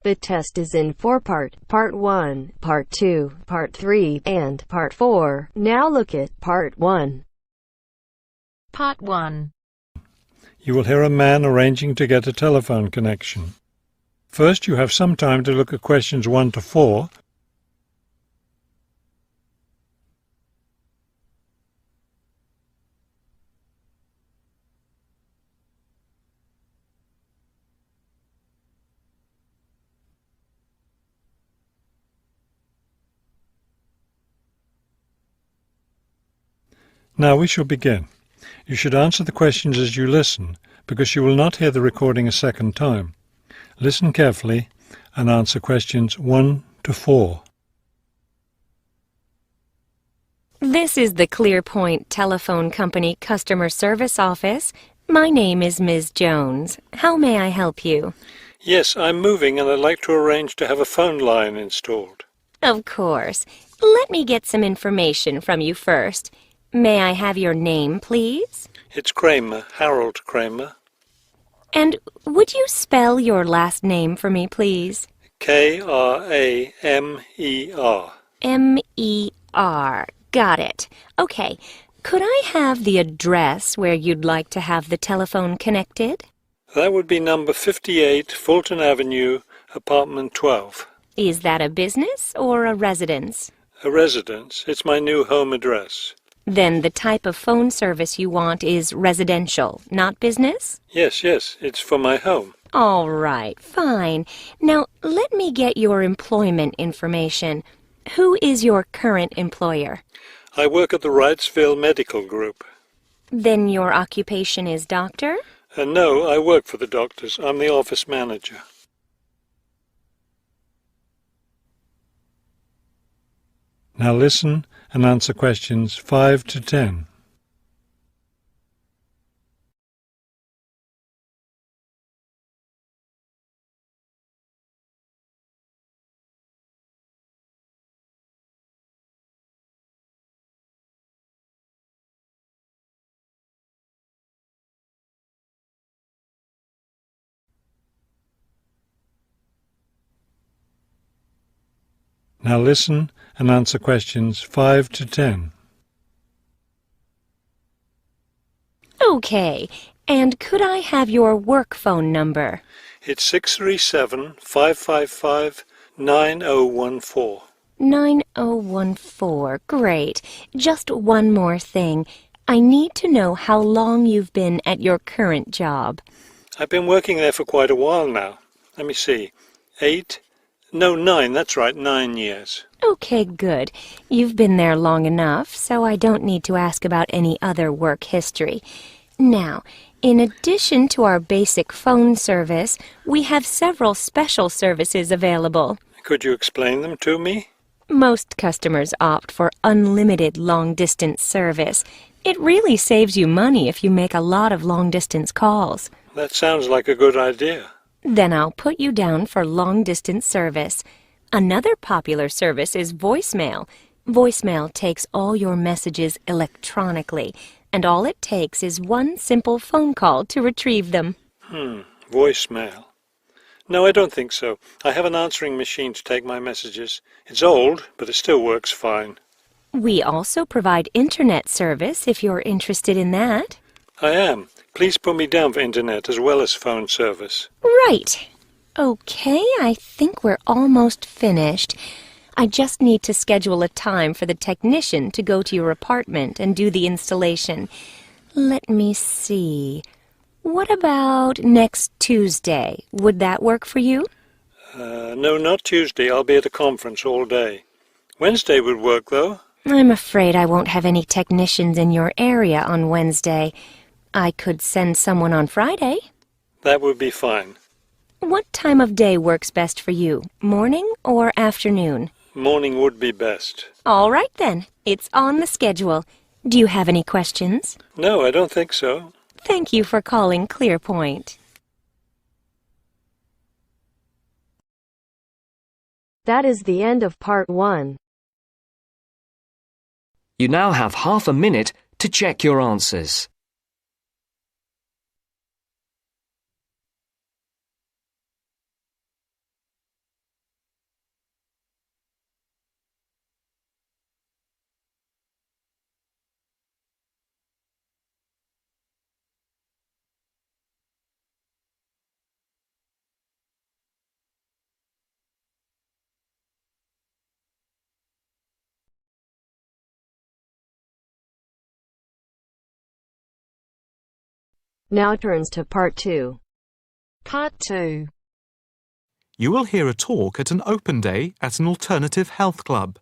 The test is in 4 parts: Part 1, Part 2, Part 3, and Part 4. Now look at Part 1. Part 1. You will hear a man arranging to get a telephone connection. First, you have some time to look at questions 1 to 4. Now we shall begin. You should answer the questions as you listen, because you will not hear the recording a second time. Listen carefully and answer questions 1 to 4. This is the ClearPoint Telephone Company Customer Service Office. My name is Ms. Jones. How may I help you? Yes, I'm moving and I'd like to arrange to have a phone line installed. Of course. Let me get some information from you first. May I have your name, please? It's Kramer, Harold Kramer. And would you spell your last name for me, please? Kramer. M-E-R. Got it. Okay. Could I have the address where you'd like to have the telephone connected? That would be number 58, Fulton Avenue, apartment 12. Is that a business or a residence? A residence. It's my new home address. Then the type of phone service you want is residential, not business? Yes, it's for my home. All right, fine. Now, let me get your employment information. Who is your current employer? I work at the Wrightsville Medical Group. Then your occupation is doctor? No, I work for the doctors. I'm the office manager. Now listen and answer questions 5 to 10. Now listen and answer questions 5 to 10. Okay, and could I have your work phone number? It's 637-555-9014. 9014, great. Just one more thing. I need to know how long you've been at your current job. I've been working there for quite a while now. Let me see. 9, that's right, 9 years. Okay, good. You've been there long enough, so I don't need to ask about any other work history. Now, in addition to our basic phone service, we have several special services available. Could you explain them to me? Most customers opt for unlimited long-distance service. It really saves you money if you make a lot of long-distance calls. That sounds like a good idea. Then I'll put you down for long-distance service. Another popular service is voicemail. Voicemail takes all your messages electronically, and all it takes is one simple phone call to retrieve them. Voicemail. No, I don't think so. I have an answering machine to take my messages. It's old, but it still works fine. We also provide internet service if you're interested in that. I am. Please put me down for internet as well as phone service. Right. Okay, I think we're almost finished. I just need to schedule a time for the technician to go to your apartment and do the installation. Let me see. What about next Tuesday? Would that work for you? No, not Tuesday. I'll be at a conference all day. Wednesday would work, though. I'm afraid I won't have any technicians in your area on Wednesday. I could send someone on Friday. That would be fine. What time of day works best for you, morning or afternoon? Morning would be best. All right then, it's on the schedule. Do you have any questions? No, I don't think so. Thank you for calling ClearPoint. That is the end of Part 1. You now have half a minute to check your answers. Now turns to Part 2. Part 2. You will hear a talk at an open day at an alternative health club.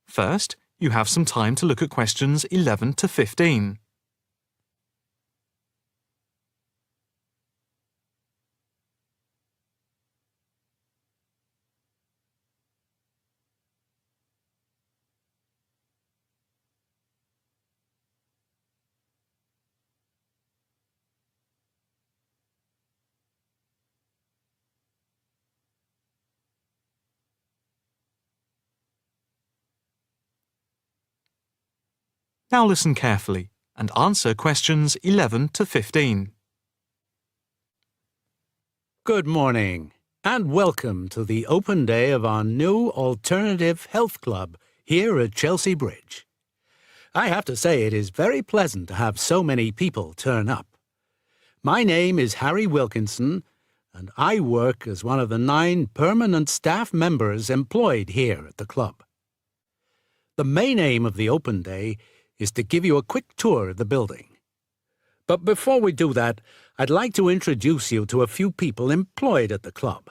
First, you have some time to look at questions 11 to 15. Now listen carefully and answer questions 11 to 15. Good morning, and welcome to the open day of our new alternative health club here at Chelsea Bridge. I have to say it is very pleasant to have so many people turn up. My name is Harry Wilkinson, and I work as one of the 9 permanent staff members employed here at the club. The main aim of the open day is to give you a quick tour of the building. But before we do that, I'd like to introduce you to a few people employed at the club.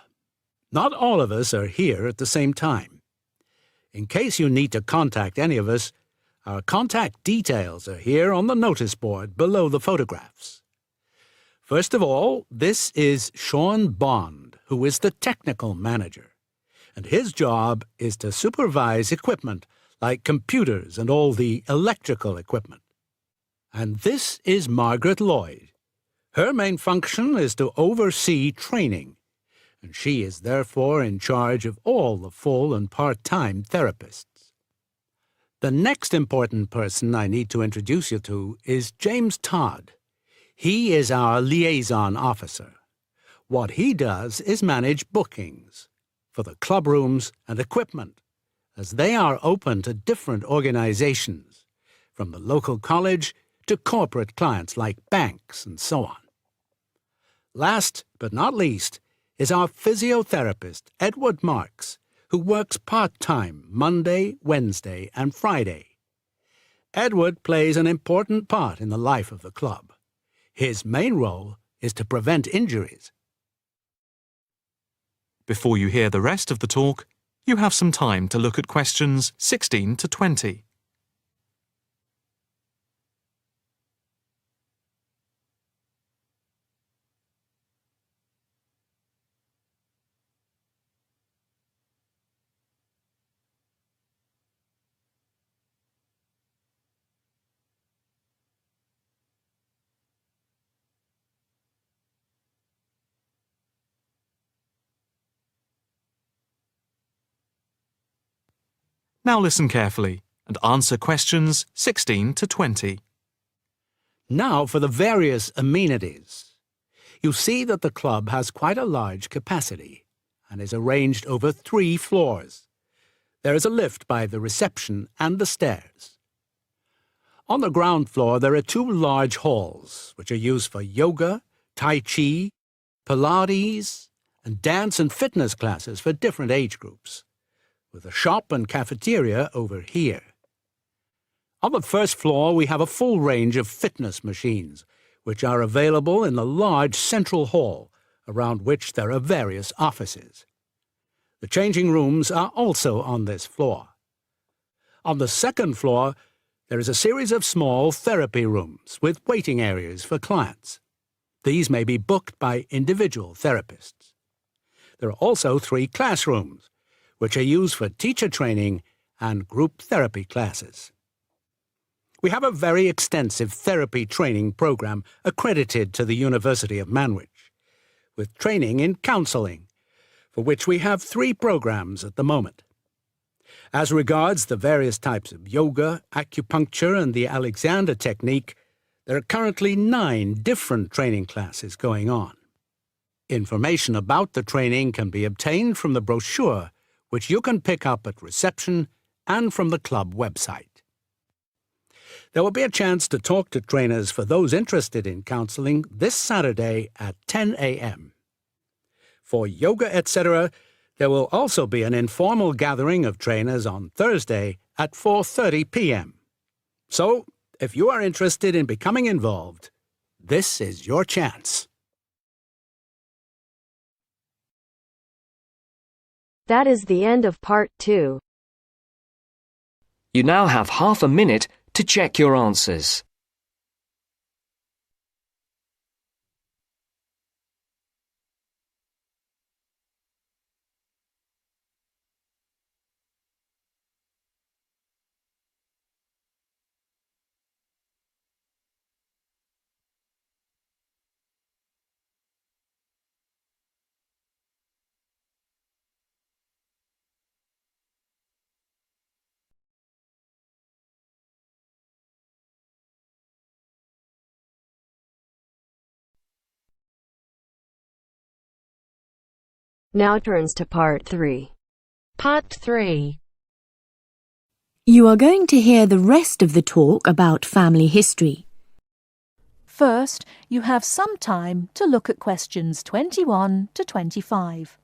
Not all of us are here at the same time. In case you need to contact any of us, our contact details are here on the notice board below the photographs. First of all, this is Sean Bond, who is the technical manager, and his job is to supervise equipment like computers and all the electrical equipment. And this is Margaret Lloyd. Her main function is to oversee training, and she is therefore in charge of all the full and part-time therapists. The next important person I need to introduce you to is James Todd. He is our liaison officer. What he does is manage bookings for the club rooms and equipment, as they are open to different organizations, from the local college to corporate clients like banks and so on. Last but not least is our physiotherapist, Edward Marks, who works part-time Monday, Wednesday, and Friday. Edward plays an important part in the life of the club. His main role is to prevent injuries. Before you hear the rest of the talk, you have some time to look at questions 16 to 20. Now listen carefully and answer questions 16 to 20. Now for the various amenities. You see that the club has quite a large capacity and is arranged over 3 floors. There is a lift by the reception and the stairs. On the ground floor there are 2 large halls which are used for yoga, tai chi, Pilates, and dance and fitness classes for different age groups, with a shop and cafeteria over here. On the first floor, we have a full range of fitness machines, which are available in the large central hall, around which there are various offices. The changing rooms are also on this floor. On the second floor, there is a series of small therapy rooms with waiting areas for clients. These may be booked by individual therapists. There are also 3 classrooms, which are used for teacher training and group therapy classes. We have a very extensive therapy training program accredited to the University of Manwich, with training in counselling, for which we have 3 programs at the moment. As regards the various types of yoga, acupuncture, and the Alexander technique, there are currently 9 different training classes going on. Information about the training can be obtained from the brochure, which you can pick up at reception and from the club website. There will be a chance to talk to trainers for those interested in counselling this Saturday at 10 a.m. For yoga, etc., there will also be an informal gathering of trainers on Thursday at 4:30 p.m. So, if you are interested in becoming involved, This is your chance. That is the end of part 2. You now have half a minute to check your answers. Now turns to part 3. Part 3. You are going to hear the rest of the talk about family history. First, you have some time to look at questions 21 to 25.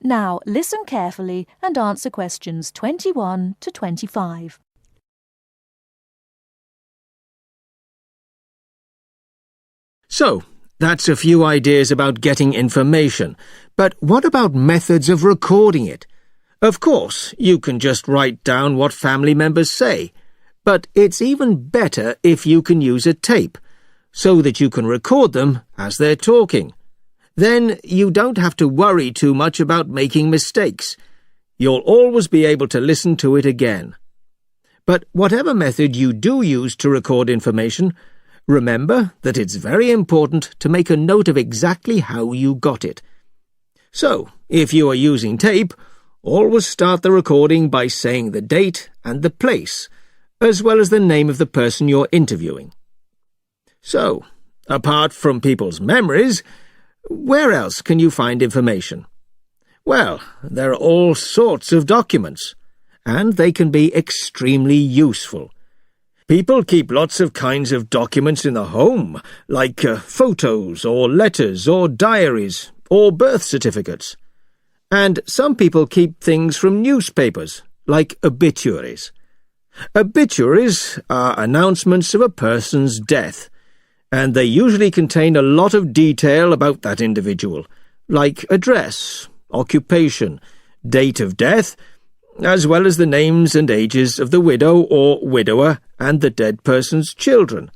Now, listen carefully and answer questions 21 to 25. So, that's a few ideas about getting information. But what about methods of recording it? Of course, you can just write down what family members say. But it's even better if you can use a tape, so that you can record them as they're talking. Then you don't have to worry too much about making mistakes. You'll always be able to listen to it again. But whatever method you do use to record information, remember that it's very important to make a note of exactly how you got it. So, if you are using tape, always start the recording by saying the date and the place, as well as the name of the person you're interviewing. So, apart from people's memories, where else can you find information? Well, there are all sorts of documents, and they can be extremely useful. People keep lots of kinds of documents in the home, like photos or letters or diaries or birth certificates. And some people keep things from newspapers, like obituaries. Obituaries are announcements of a person's death, and they usually contain a lot of detail about that individual, like address, occupation, date of death, as well as the names and ages of the widow or widower and the dead person's children.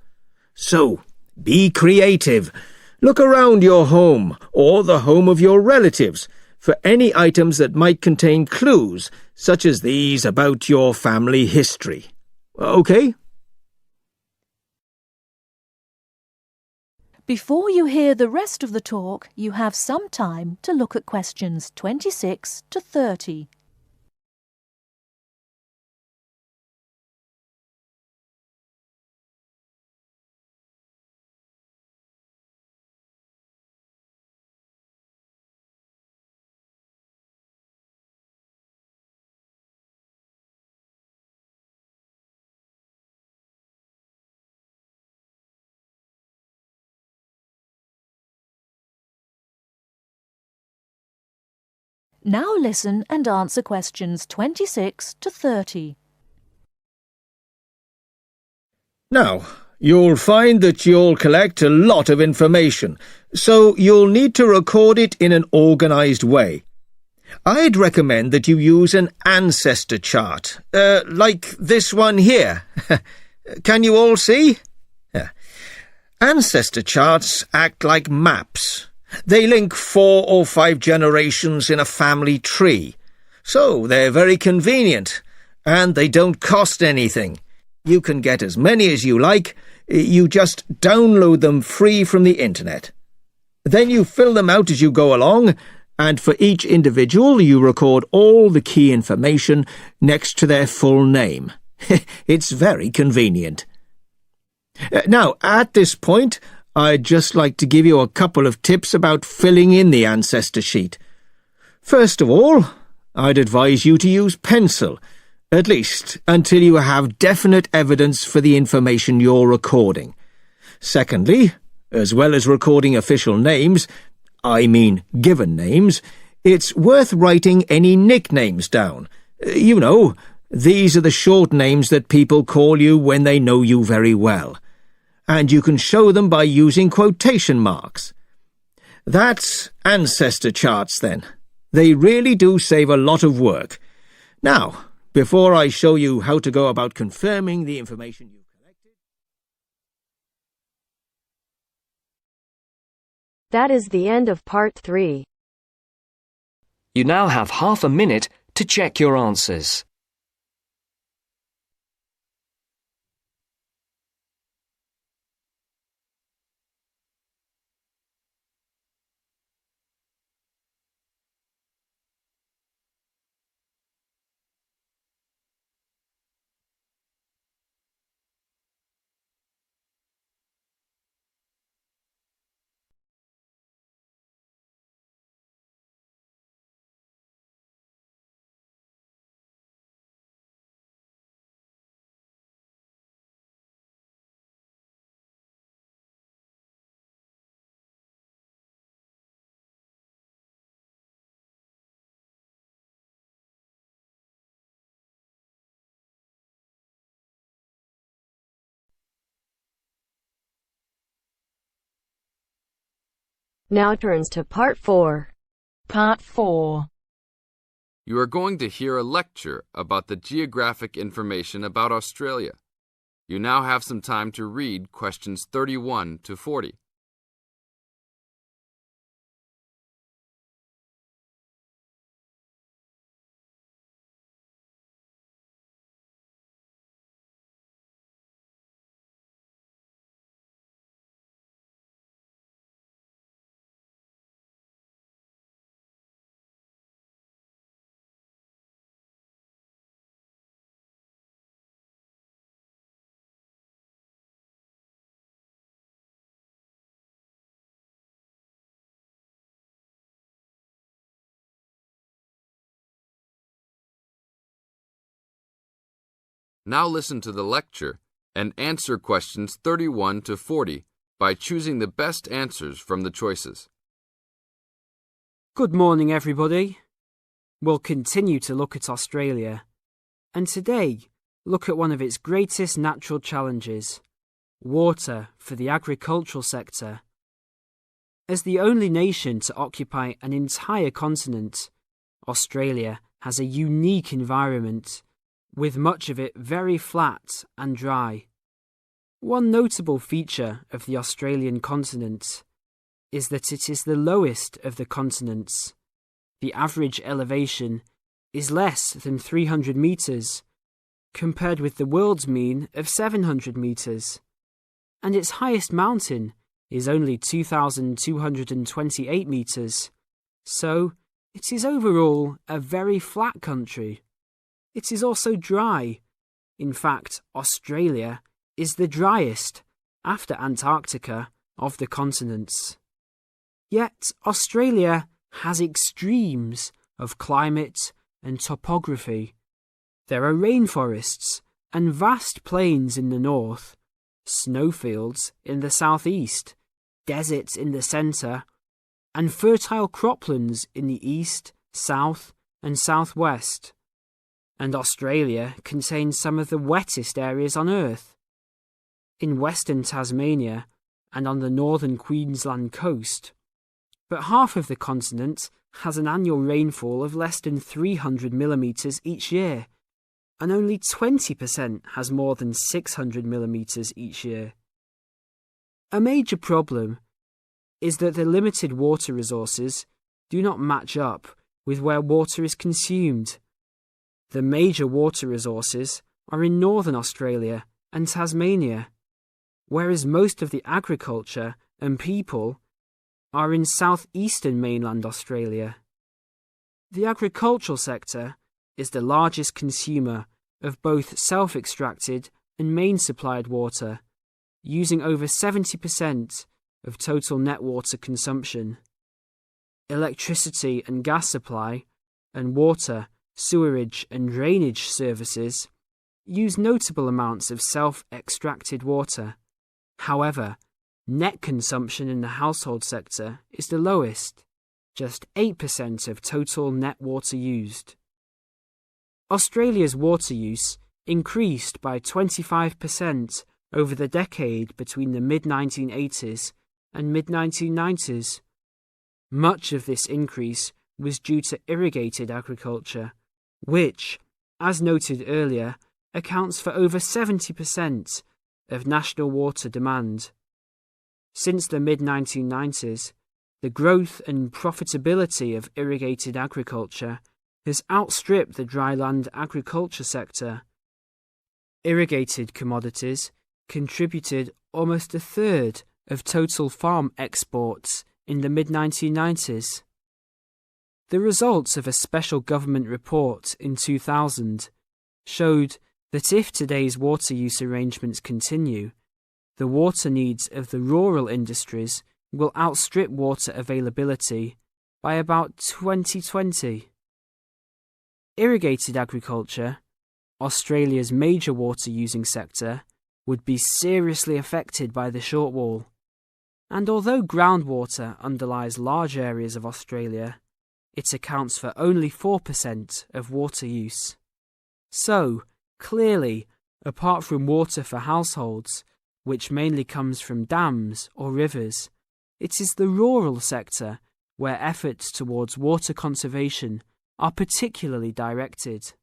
So, be creative. Look around your home or the home of your relatives for any items that might contain clues, such as these about your family history. Okay? Before you hear the rest of the talk, you have some time to look at questions 26 to 30. Now listen and answer questions 26 to 30. Now, you'll find that you'll collect a lot of information, so you'll need to record it in an organised way. I'd recommend that you use an ancestor chart, like this one here. Can you all see? Ancestor charts act like maps. They link 4 or 5 generations in a family tree, so they're very convenient, and they don't cost anything. You can get as many as you like. You just download them free from the internet. Then you fill them out as you go along, and for each individual you record all the key information next to their full name. It's very convenient. Now, at this point, I'd just like to give you a couple of tips about filling in the ancestor sheet. First of all, I'd advise you to use pencil, at least until you have definite evidence for the information you're recording. Secondly, as well as recording official names, I mean given names, it's worth writing any nicknames down. You know, these are the short names that people call you when they know you very well. And you can show them by using quotation marks. That's ancestor charts then. They really do save a lot of work. Now, before I show you how to go about confirming the information you collected... That is the end of part 3. You now have half a minute to check your answers. Now turns to part 4. Part 4. You are going to hear a lecture about the geographic information about Australia. You now have some time to read questions 31 to 40. Now listen to the lecture and answer questions 31 to 40 by choosing the best answers from the choices. Good morning, everybody. We'll continue to look at Australia, and today look at one of its greatest natural challenges, water for the agricultural sector. As the only nation to occupy an entire continent, Australia has a unique environment, with much of it very flat and dry. One notable feature of the Australian continent is that it is the lowest of the continents. The average elevation is less than 300 metres, compared with the world's mean of 700 metres, and its highest mountain is only 2,228 metres, so it is overall a very flat country. It is also dry. In fact, Australia is the driest, after Antarctica, of the continents. Yet Australia has extremes of climate and topography. There are rainforests and vast plains in the north, snowfields in the southeast, deserts in the centre, and fertile croplands in the east, south, and southwest. And Australia contains some of the wettest areas on Earth. In western Tasmania and on the northern Queensland coast, but half of the continent has an annual rainfall of less than 300 millimetres each year, and only 20% has more than 600 millimetres each year. A major problem is that the limited water resources do not match up with where water is consumed. The major water resources are in northern Australia and Tasmania, whereas most of the agriculture and people are in southeastern mainland Australia. The agricultural sector is the largest consumer of both self-extracted and main-supplied water, using over 70% of total net water consumption. Electricity and gas supply, and water, sewerage and drainage services use notable amounts of self-extracted water. However, net consumption in the household sector is the lowest, just 8% of total net water used. Australia's water use increased by 25% over the decade between the mid-1980s and mid-1990s. Much of this increase was due to irrigated agriculture, which, as noted earlier, accounts for over 70% of national water demand. Since the mid-1990s, the growth and profitability of irrigated agriculture has outstripped the dryland agriculture sector. Irrigated commodities contributed almost a third of total farm exports in the mid-1990s. The results of a special government report in 2000 showed that if today's water use arrangements continue, the water needs of the rural industries will outstrip water availability by about 2020. Irrigated agriculture, Australia's major water-using sector, would be seriously affected by the shortfall. And although groundwater underlies large areas of Australia, it accounts for only 4% of water use. So, clearly, apart from water for households, which mainly comes from dams or rivers, it is the rural sector where efforts towards water conservation are particularly directed.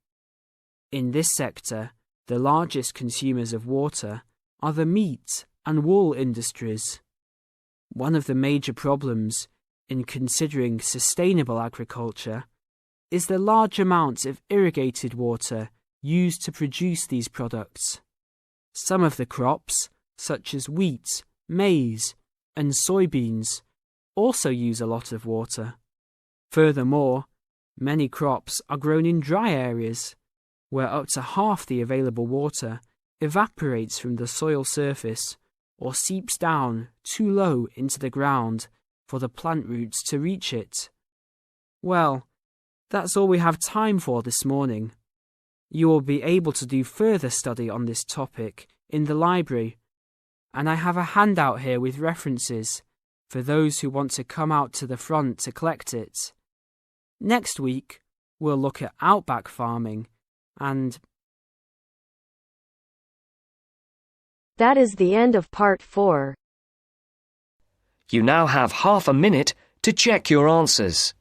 In this sector, the largest consumers of water are the meat and wool industries. One of the major problems in considering sustainable agriculture is the large amounts of irrigated water used to produce these products. Some of the crops, such as wheat, maize, and soybeans, also use a lot of water. Furthermore, many crops are grown in dry areas, where up to half the available water evaporates from the soil surface or seeps down too low into the ground for the plant roots to reach it. Well, that's all we have time for this morning. You will be able to do further study on this topic in the library, and I have a handout here with references for those who want to come out to the front to collect it. Next week, we'll look at outback farming and... That is the end of part 4. You now have half a minute to check your answers.